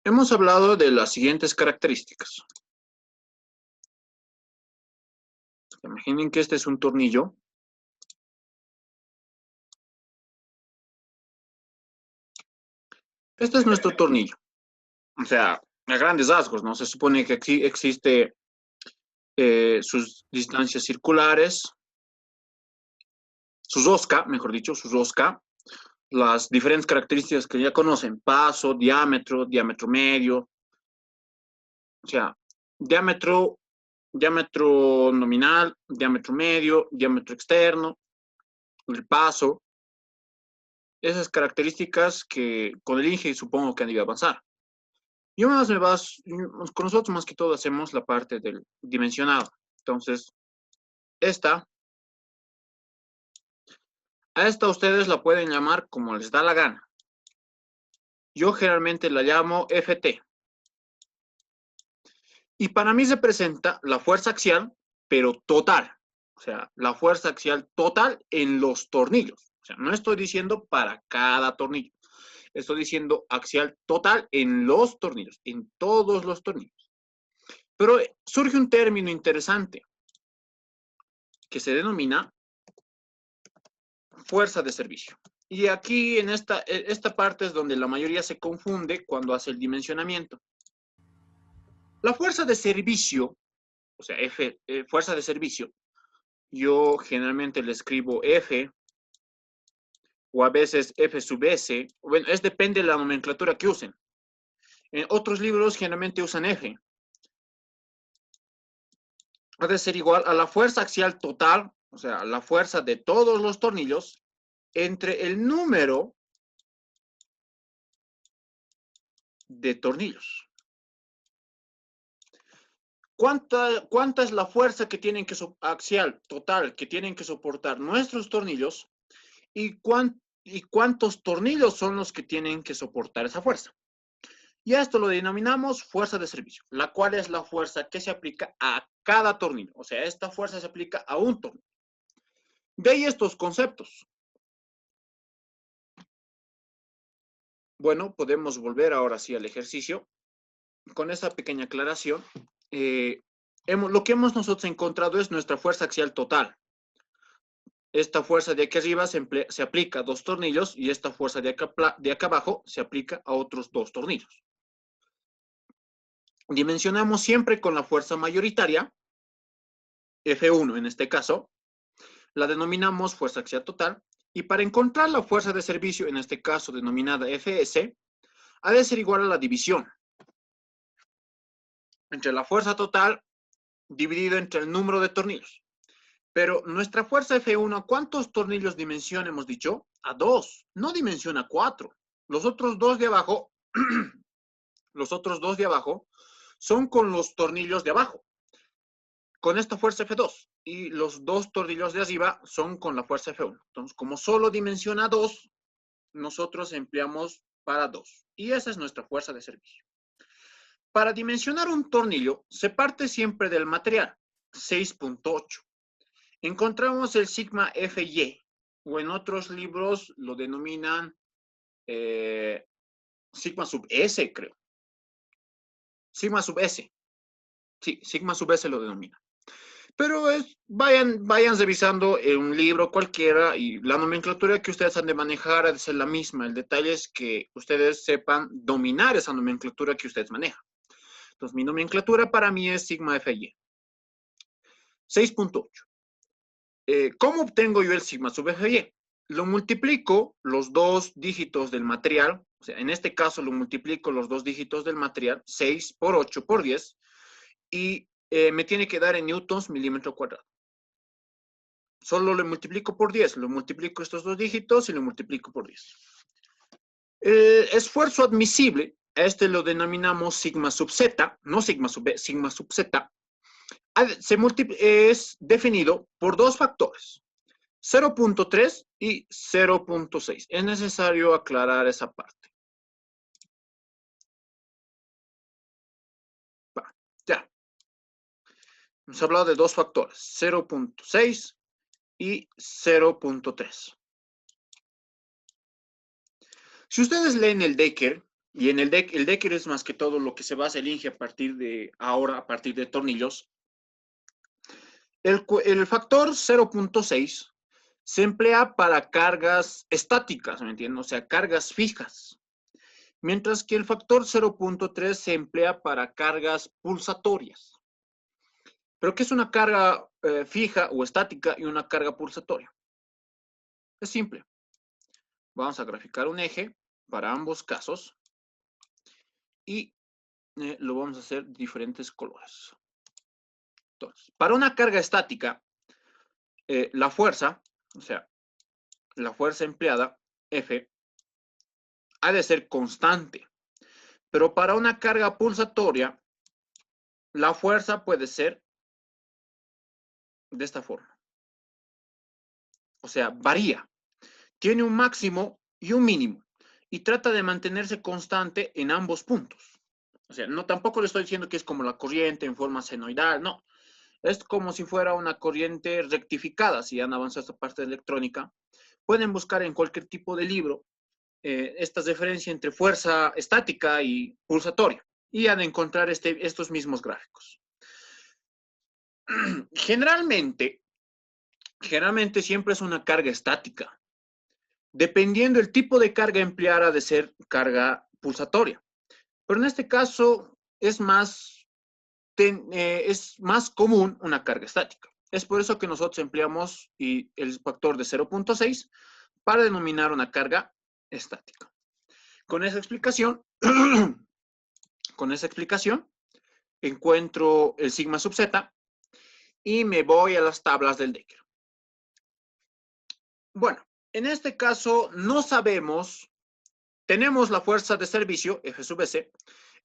Hemos hablado de las siguientes características. Imaginen que este es un tornillo. Este es nuestro tornillo. O sea, a grandes rasgos, ¿no? Se supone que aquí existe sus distancias circulares, sus OSCA, mejor dicho, sus OSCA, las diferentes características que ya conocen, paso, diámetro medio, o sea, diámetro nominal, diámetro medio, diámetro externo, el paso, esas características que con el INGE supongo que han ido a avanzar. Y con nosotros más que todo hacemos la parte del dimensionado. Entonces, a esta ustedes la pueden llamar como les da la gana. Yo generalmente la llamo FT. Y para mí se presenta la fuerza axial, pero total. O sea, la fuerza axial total en los tornillos. O sea, no estoy diciendo para cada tornillo. Estoy diciendo axial total en los tornillos, en todos los tornillos. Pero surge un término interesante que se denomina fuerza de servicio. Y aquí en esta parte es donde la mayoría se confunde cuando hace el dimensionamiento. La fuerza de servicio, o sea, fuerza de servicio, yo generalmente le escribo F o a veces F sub S. Bueno, depende de la nomenclatura que usen. En otros libros generalmente usan F. Ha de ser igual a la fuerza axial total, o sea, la fuerza de todos los tornillos, entre el número de tornillos. ¿Cuánta es la fuerza que tienen que axial total que tienen que soportar nuestros tornillos y cuántos tornillos son los que tienen que soportar esa fuerza? Y a esto lo denominamos fuerza de servicio, la cual es la fuerza que se aplica a cada tornillo. O sea, esta fuerza se aplica a un tornillo. De ahí estos conceptos. Bueno, podemos volver ahora sí al ejercicio. Con esa pequeña aclaración, lo que hemos nosotros encontrado es nuestra fuerza axial total. Esta fuerza de aquí arriba se aplica a dos tornillos y esta fuerza de acá abajo se aplica a otros dos tornillos. Dimensionamos siempre con la fuerza mayoritaria, F1 en este caso, la denominamos fuerza axial total, y para encontrar la fuerza de servicio, en este caso denominada FS, ha de ser igual a la división entre la fuerza total dividido entre el número de tornillos. Pero nuestra fuerza F1, ¿cuántos tornillos dimensiona hemos dicho? A 2, no dimensiona 4. Los otros dos de abajo, son con los tornillos de abajo, con esta fuerza F2. Y los dos tornillos de arriba son con la fuerza F1. Entonces, como solo dimensiona 2, nosotros empleamos para 2. Y esa es nuestra fuerza de servicio. Para dimensionar un tornillo, se parte siempre del material, 6.8. Encontramos el sigma FY, o en otros libros lo denominan sigma sub S, creo. Sigma sub S. Sí, sigma sub S lo denomina. Pero vayan revisando en un libro cualquiera y la nomenclatura que ustedes han de manejar ha de ser la misma. El detalle es que ustedes sepan dominar esa nomenclatura que ustedes manejan. Entonces, mi nomenclatura para mí es sigma FY. 6.8. ¿Cómo obtengo yo el sigma sub FY? Lo multiplico los dos dígitos del material, o sea, en este caso lo multiplico los dos dígitos del material, 6 por 8 por 10, y me tiene que dar en newtons milímetro cuadrado. Solo lo multiplico por 10, lo multiplico estos dos dígitos y lo multiplico por 10. Esfuerzo admisible, a este lo denominamos sigma sub z, no sigma sub b, sigma sub z, es definido por dos factores, 0.3 y 0.6. Es necesario aclarar esa parte. Ya. Hemos hablado de dos factores, 0.6 y 0.3. Si ustedes leen el Decker, Y en el Decker es más que todo lo que se basa el INGE a partir de ahora, a partir de tornillos. El factor 0.6 se emplea para cargas estáticas, ¿me entienden? O sea, cargas fijas. Mientras que el factor 0.3 se emplea para cargas pulsatorias. ¿Pero qué es una carga fija o estática y una carga pulsatoria? Es simple. Vamos a graficar un eje para ambos casos y lo vamos a hacer de diferentes colores. Entonces, para una carga estática, la fuerza, o sea, la fuerza empleada, F, ha de ser constante. Pero para una carga pulsatoria, la fuerza puede ser de esta forma. O sea, varía. Tiene un máximo y un mínimo. Y trata de mantenerse constante en ambos puntos. O sea, no, tampoco le estoy diciendo que es como la corriente en forma senoidal, no. Es como si fuera una corriente rectificada, si han avanzado esta parte de electrónica. Pueden buscar en cualquier tipo de libro esta diferencia entre fuerza estática y pulsatoria. Y han de encontrar estos mismos gráficos. Generalmente siempre es una carga estática. Dependiendo del tipo de carga empleada de ser carga pulsatoria. Pero en este caso es más común una carga estática. Es por eso que nosotros empleamos el factor de 0.6 para denominar una carga estática. Con esa explicación, encuentro el sigma sub z y me voy a las tablas del Decker. Bueno, en este caso no sabemos, tenemos la fuerza de servicio, F sub S,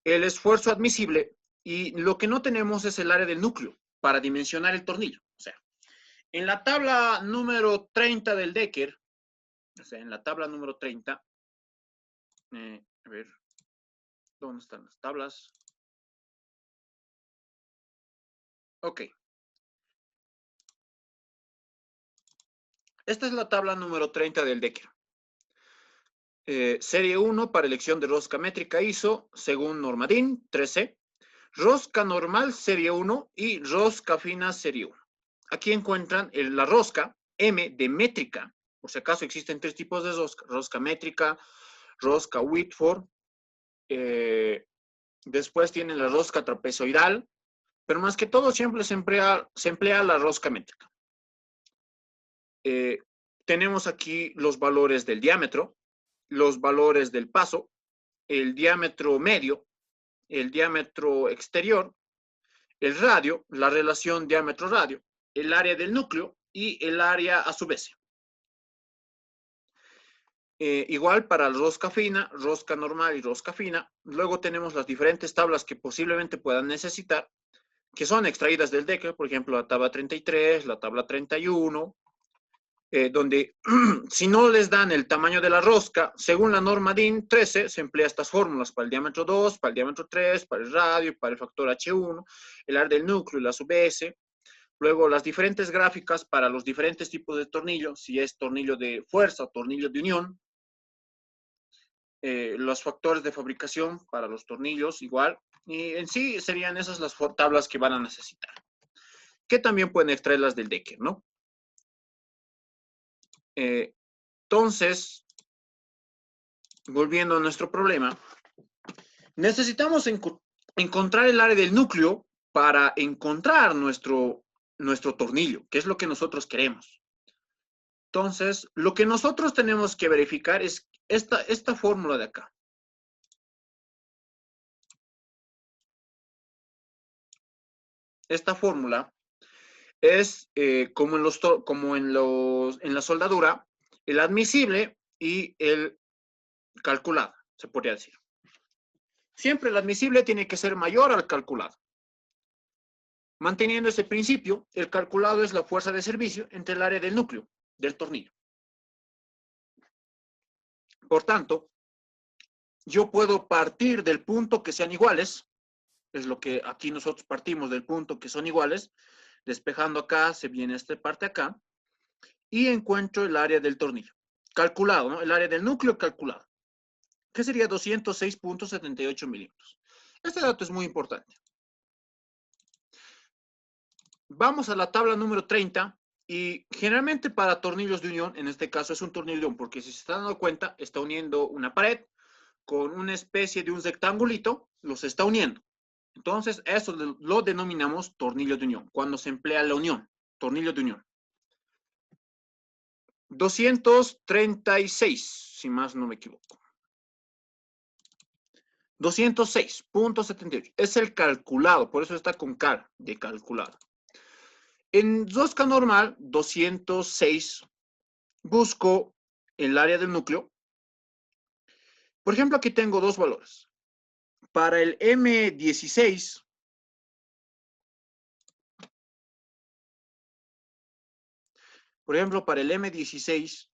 el esfuerzo admisible, y lo que no tenemos es el área del núcleo para dimensionar el tornillo. O sea, en la tabla número 30 del Decker, o sea, en la tabla número 30, a ver, ¿dónde están las tablas? Ok. Esta es la tabla número 30 del Decker. Serie 1 para elección de rosca métrica ISO, según norma DIN 13. Rosca normal serie 1 y rosca fina serie 1. Aquí encuentran la rosca M de métrica. Por si acaso existen tres tipos de rosca. Rosca métrica, rosca Whitford. Después tienen la rosca trapezoidal. Pero más que todo siempre se emplea la rosca métrica. Tenemos aquí los valores del diámetro, los valores del paso, el diámetro medio, el diámetro exterior, el radio, la relación diámetro-radio, el área del núcleo y el área a su vez. Igual para la rosca fina, rosca normal y rosca fina. Luego tenemos las diferentes tablas que posiblemente puedan necesitar, que son extraídas del Decker, por ejemplo, la tabla 33, la tabla 31, donde si no les dan el tamaño de la rosca, según la norma DIN 13, se emplea estas fórmulas para el diámetro 2, para el diámetro 3, para el radio, para el factor H1, el área del núcleo y la sub S. Luego las diferentes gráficas para los diferentes tipos de tornillo, si es tornillo de fuerza o tornillo de unión. Los factores de fabricación para los tornillos igual. Y en sí serían esas las tablas que van a necesitar. Que también pueden extraerlas del Decker, ¿no? Entonces, volviendo a nuestro problema, necesitamos encontrar el área del núcleo para encontrar nuestro tornillo, que es lo que nosotros queremos. Entonces, lo que nosotros tenemos que verificar es esta fórmula de acá. Esta fórmula es como en la soldadura, el admisible y el calculado, se podría decir. Siempre el admisible tiene que ser mayor al calculado. Manteniendo ese principio, el calculado es la fuerza de servicio entre el área del núcleo del tornillo. Por tanto, yo puedo partir del punto que sean iguales, es lo que aquí nosotros partimos del punto que son iguales, despejando acá, se viene esta parte acá, y encuentro el área del tornillo. Calculado, ¿no? El área del núcleo calculado. que sería 206.78 milímetros. Este dato es muy importante. Vamos a la tabla número 30 y generalmente para tornillos de unión, en este caso es un tornillo de unión, porque si se está dando cuenta, está uniendo una pared con una especie de un rectangulito, los está uniendo. Entonces, eso lo denominamos tornillo de unión, cuando se emplea la unión, tornillo de unión. 236, si más no me equivoco. 206.78, es el calculado, por eso está con cal, de calculado. En rosca normal, 206, busco el área del núcleo. Por ejemplo, aquí tengo dos valores. Para el M16, por ejemplo, para el M16,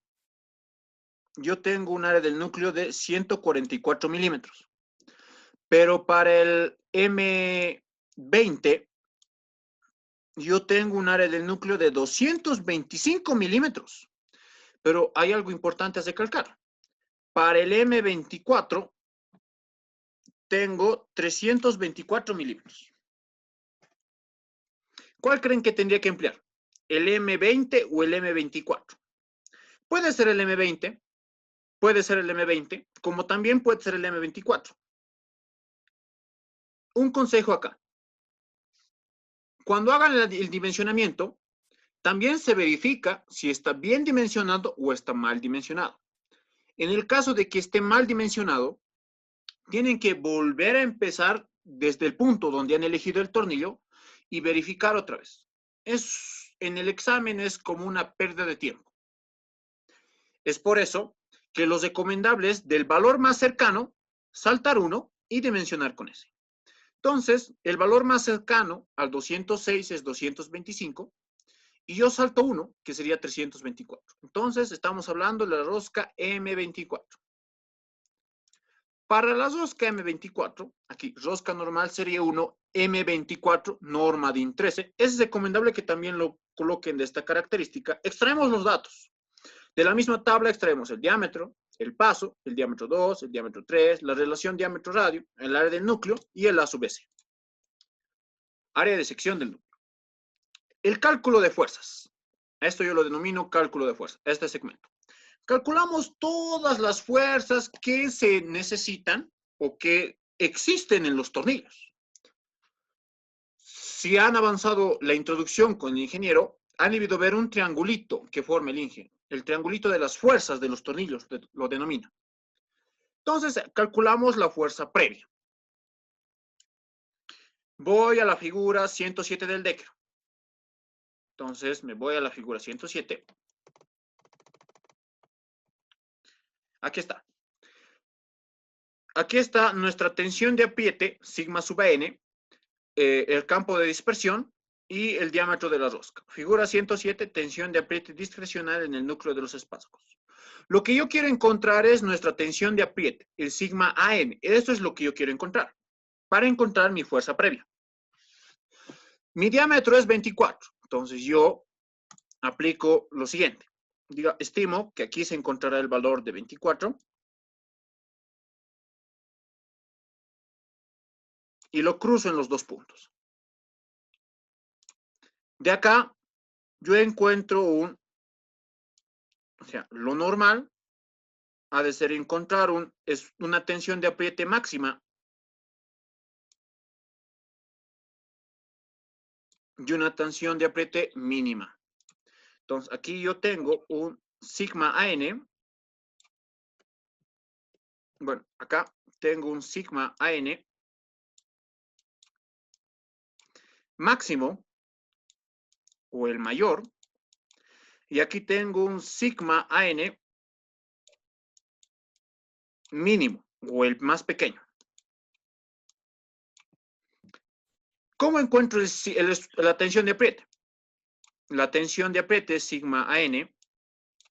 yo tengo un área del núcleo de 144 milímetros. Pero para el M20, yo tengo un área del núcleo de 225 milímetros. Pero hay algo importante a recalcar. Para el M24, tengo 324 milímetros. ¿Cuál creen que tendría que emplear? ¿El M20 o el M24? Puede ser el M20, puede ser el M20, como también puede ser el M24. Un consejo acá. Cuando hagan el dimensionamiento, también se verifica si está bien dimensionado o está mal dimensionado. En el caso de que esté mal dimensionado, tienen que volver a empezar desde el punto donde han elegido el tornillo y verificar otra vez. En el examen es como una pérdida de tiempo. Es por eso que los recomendables del valor más cercano, saltar uno y dimensionar con ese. Entonces, el valor más cercano al 206 es 225 y yo salto uno, que sería 324. Entonces, estamos hablando de la rosca M24. Para la rosca M24, aquí rosca normal sería 1, M24, norma DIN 13. Es recomendable que también lo coloquen de esta característica. Extraemos los datos. De la misma tabla extraemos el diámetro, el paso, el diámetro 2, el diámetro 3, la relación diámetro-radio, el área del núcleo y el A sub S. Área de sección del núcleo. El cálculo de fuerzas. Esto yo lo denomino cálculo de fuerzas, este segmento. Calculamos todas las fuerzas que se necesitan o que existen en los tornillos. Si han avanzado la introducción con el ingeniero, han debido ver un triangulito que forma el ingeniero. El triangulito de las fuerzas de los tornillos, lo denomina. Entonces, calculamos la fuerza previa. Voy a la figura 107 del Decker. Entonces, me voy a la figura 107. Aquí está. Aquí está nuestra tensión de apriete, sigma sub n, el campo de dispersión y el diámetro de la rosca. Figura 107, tensión de apriete discrecional en el núcleo de los espásmos. Lo que yo quiero encontrar es nuestra tensión de apriete, el sigma AN. Esto es lo que yo quiero encontrar, para encontrar mi fuerza previa. Mi diámetro es 24, entonces yo aplico lo siguiente. Estimo que aquí se encontrará el valor de 24 y lo cruzo en los dos puntos. De acá yo encuentro lo normal ha de ser encontrar una tensión de apriete máxima y una tensión de apriete mínima. Entonces, aquí yo tengo un sigma AN. Bueno, acá tengo un sigma AN máximo o el mayor. Y aquí tengo un sigma AN mínimo o el más pequeño. ¿Cómo encuentro la tensión de apriete? La tensión de apriete sigma AN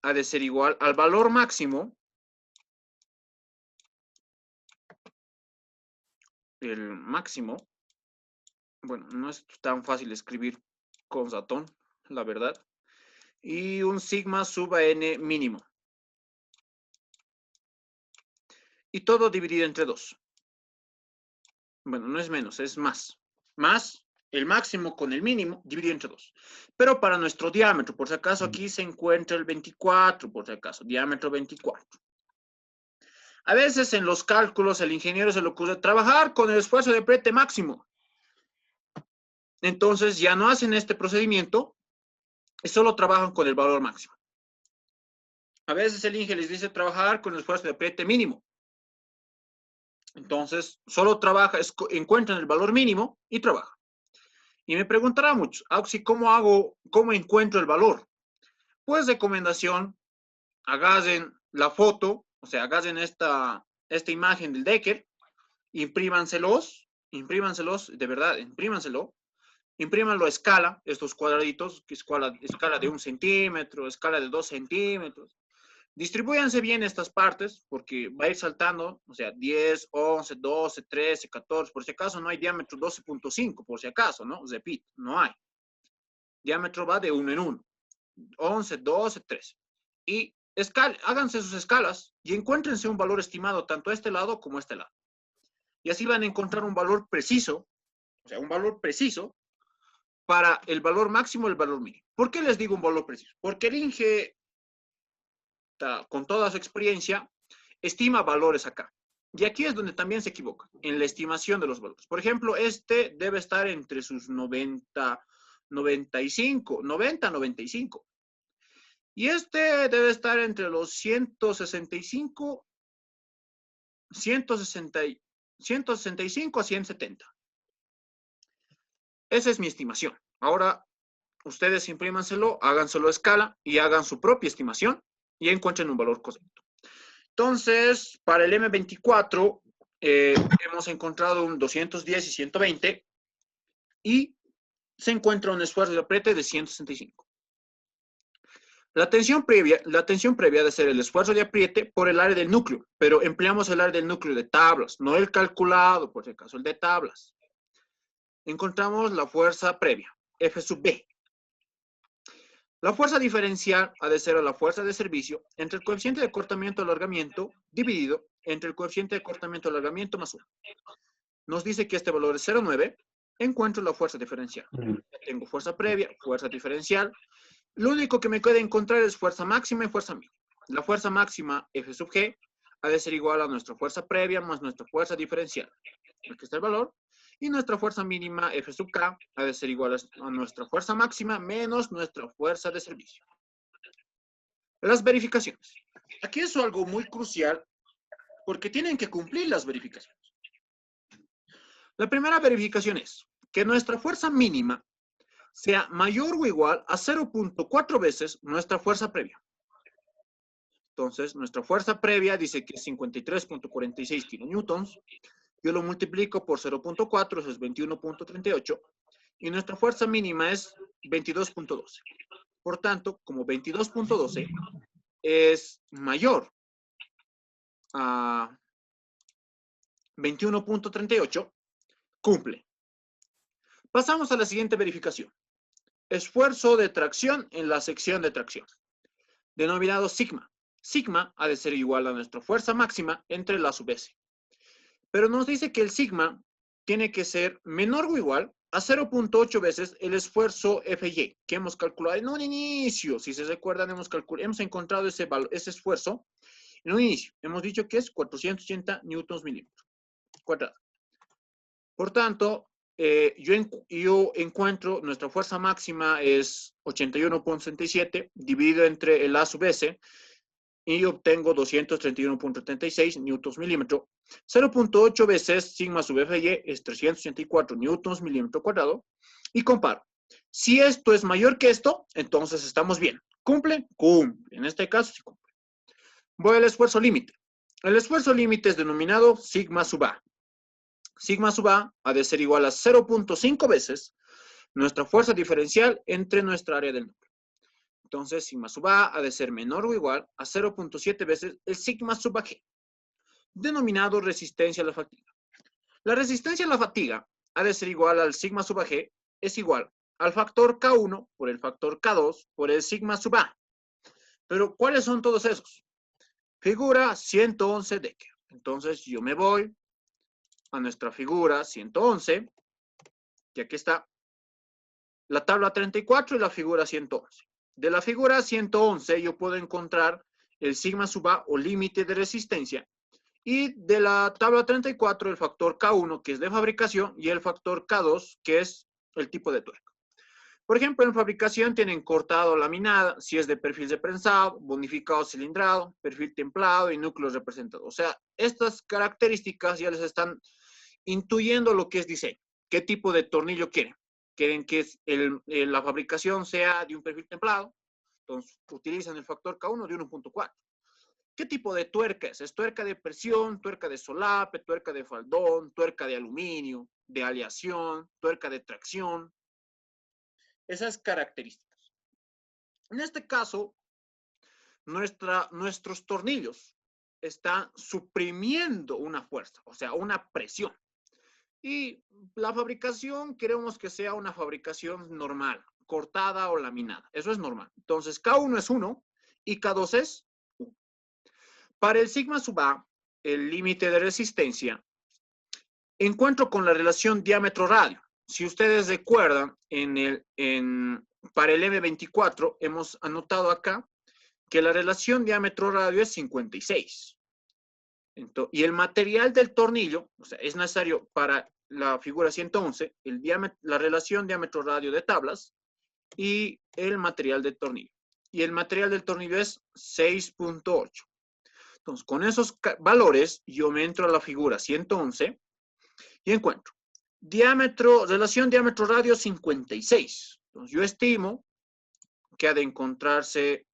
ha de ser igual al valor máximo, el máximo, bueno, no es tan fácil escribir con ratón, la verdad, y un sigma sub n mínimo. y todo dividido entre 2. Bueno, no es menos, es más. Más el máximo con el mínimo dividido entre 2. Pero para nuestro diámetro, por si acaso, aquí se encuentra el 24, por si acaso, diámetro 24. A veces en los cálculos el ingeniero se le ocurre trabajar con el esfuerzo de apriete máximo. Entonces ya no hacen este procedimiento y solo trabajan con el valor máximo. A veces el ingeniero les dice trabajar con el esfuerzo de apriete mínimo. Entonces solo trabaja, encuentran el valor mínimo y trabaja. Y me preguntará mucho, Auxi, ¿cómo encuentro el valor? Pues recomendación, agarren la foto, o sea, agarren esta imagen del Decker, imprímanselos, de verdad, imprímanlo a escala, estos cuadraditos, que es escala de 1 centímetro, escala de 2 centímetros. Distribúyanse bien estas partes, porque va a ir saltando, o sea, 10, 11, 12, 13, 14, por si acaso no hay diámetro 12.5, por si acaso, ¿no? Repito, no hay. Diámetro va de 1 en 1, 11, 12, 13. Y háganse sus escalas y encuéntrense un valor estimado tanto a este lado como a este lado. Y así van a encontrar un valor preciso, o sea, un valor preciso para el valor máximo y el valor mínimo. ¿Por qué les digo un valor preciso? Porque el INGE, con toda su experiencia, estima valores acá. Y aquí es donde también se equivoca, en la estimación de los valores. Por ejemplo, este debe estar entre sus 90, 95, 90, 95. Y este debe estar entre los 165, 160, 165 a 170. Esa es mi estimación. Ahora, ustedes imprímanselo, háganselo a escala y hagan su propia estimación y encuentren un valor correcto. Entonces, para el M24 hemos encontrado un 210 y 120 y se encuentra un esfuerzo de apriete de 165. La tensión previa ha de ser el esfuerzo de apriete por el área del núcleo, pero empleamos el área del núcleo de tablas, no el calculado, por si acaso, el de tablas. Encontramos la fuerza previa, F sub B. La fuerza diferencial ha de ser la fuerza de servicio entre el coeficiente de acortamiento o alargamiento dividido entre el coeficiente de acortamiento o alargamiento más 1. Nos dice que este valor es 0,9. Encuentro la fuerza diferencial. Tengo fuerza previa, fuerza diferencial. Lo único que me queda encontrar es fuerza máxima y fuerza mínima. La fuerza máxima, F sub G, ha de ser igual a nuestra fuerza previa más nuestra fuerza diferencial. Aquí está el valor. Y nuestra fuerza mínima, F sub K, ha de ser igual a nuestra fuerza máxima menos nuestra fuerza de servicio. Las verificaciones. Aquí es algo muy crucial porque tienen que cumplir las verificaciones. La primera verificación es que nuestra fuerza mínima sea mayor o igual a 0.4 veces nuestra fuerza previa. Entonces, nuestra fuerza previa dice que es 53.46 kilonewtons. Yo lo multiplico por 0.4, eso es 21.38. Y nuestra fuerza mínima es 22.12. Por tanto, como 22.12 es mayor a 21.38, cumple. Pasamos a la siguiente verificación. Esfuerzo de tracción en la sección de tracción, denominado sigma. Sigma ha de ser igual a nuestra fuerza máxima entre la sub S. Pero nos dice que el sigma tiene que ser menor o igual a 0.8 veces el esfuerzo FY, que hemos calculado en un inicio. Si se recuerdan, hemos encontrado ese esfuerzo en un inicio. Hemos dicho que es 480 newtons milímetros cuadrado. Por tanto, yo encuentro nuestra fuerza máxima es 81.67 dividido entre el A sub S y obtengo 231.36 newtons milímetro. 0.8 veces sigma sub FY es 384 newtons milímetro cuadrado y comparo. Si esto es mayor que esto, entonces estamos bien. ¿Cumple? Cumple. En este caso sí cumple. Voy al esfuerzo límite. El esfuerzo límite es denominado sigma sub A. Sigma sub A ha de ser igual a 0.5 veces nuestra fuerza diferencial entre nuestra área del núcleo. Entonces, sigma sub A ha de ser menor o igual a 0.7 veces el sigma sub G, denominado resistencia a la fatiga. La resistencia a la fatiga ha de ser igual al sigma sub G, es igual al factor K1 por el factor K2 por el sigma sub A. Pero, ¿cuáles son todos esos? Figura 111 Decker. Entonces yo me voy a nuestra figura 111, y aquí está la tabla 34 y la figura 111. De la figura 111 yo puedo encontrar el sigma sub A o límite de resistencia, y de la tabla 34 el factor K1, que es de fabricación, y el factor K2, que es el tipo de tuerca. Por ejemplo, en fabricación tienen cortado laminada, si es de perfil de prensado, bonificado cilindrado, perfil templado y núcleos representados. O sea, estas características ya les están intuyendo lo que es diseño. ¿Qué tipo de tornillo quieren? Quieren que la fabricación sea de un perfil templado, entonces utilizan el factor K1 de 1.4. ¿Qué tipo de tuerca es? ¿Es tuerca de presión, tuerca de solape, tuerca de faldón, tuerca de aluminio, de aleación, tuerca de tracción? Esas características. En este caso, nuestros tornillos están suprimiendo una fuerza, o sea, una presión. Y la fabricación queremos que sea una fabricación normal, cortada o laminada. Eso es normal. Entonces, K1 es 1 y K2 es 1. Para el sigma sub A, el límite de resistencia, encuentro con la relación diámetro-radio. Si ustedes recuerdan, para el M24 hemos anotado acá que la relación diámetro-radio es 56. Entonces, y el material del tornillo, o sea, es necesario para la figura 111, la relación diámetro-radio de tablas y el material del tornillo. Y el material del tornillo es 6.8. Entonces, con esos valores, yo me entro a la figura 111 y encuentro relación diámetro-radio 56. Entonces, yo estimo que ha de encontrarse,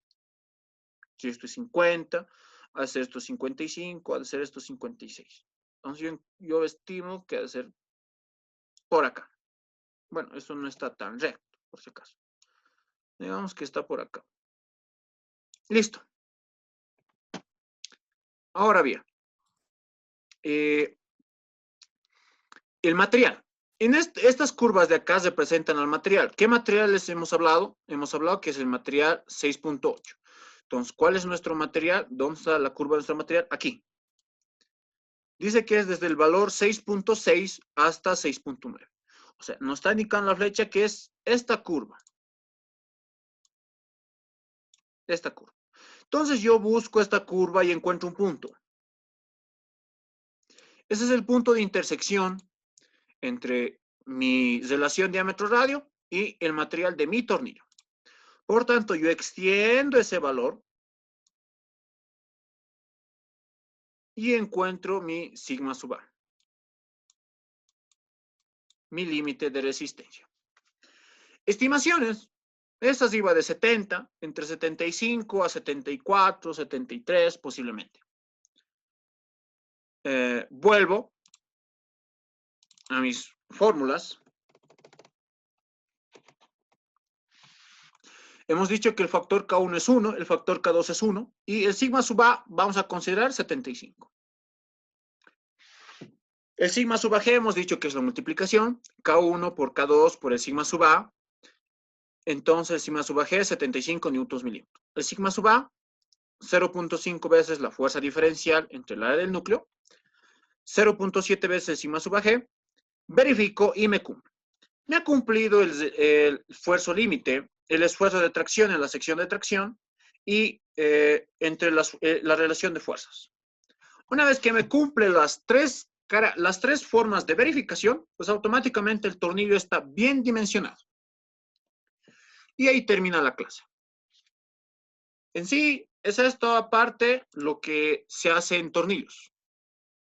si esto es 50, ha de ser esto 55, ha de ser esto 56. Entonces, yo estimo que ha de ser por acá. Bueno, esto no está tan recto, por si acaso. Digamos que está por acá. Listo. Ahora bien, el material. En estas curvas de acá representan al material. ¿Qué materiales hemos hablado? Hemos hablado que es el material 6.8. Entonces, ¿cuál es nuestro material? ¿Dónde está la curva de nuestro material? Aquí. Dice que es desde el valor 6.6 hasta 6.9. O sea, nos está indicando la flecha que es esta curva. Esta curva. Entonces yo busco esta curva y encuentro un punto. Ese es el punto de intersección entre mi relación diámetro-radio y el material de mi tornillo. Por tanto, yo extiendo ese valor y encuentro mi sigma sub A, mi límite de resistencia. Estimaciones. Esas iba de 70, entre 75 a 74, 73 posiblemente. Vuelvo a mis fórmulas. Hemos dicho que el factor K1 es 1, el factor K2 es 1, y el sigma sub A vamos a considerar 75. El sigma sub G hemos dicho que es la multiplicación, K1 por K2 por el sigma sub A. Entonces el sigma sub G es 75 newtons milímetros. El sigma sub A, 0.5 veces la fuerza diferencial entre el área del núcleo, 0.7 veces el sigma sub G. Verifico y me cumple. Me ha cumplido el esfuerzo límite, el esfuerzo de tracción en la sección de tracción y entre la relación de fuerzas. Una vez que me cumple las tres formas de verificación, pues automáticamente el tornillo está bien dimensionado. Y ahí termina la clase. En sí, es esto aparte lo que se hace en tornillos.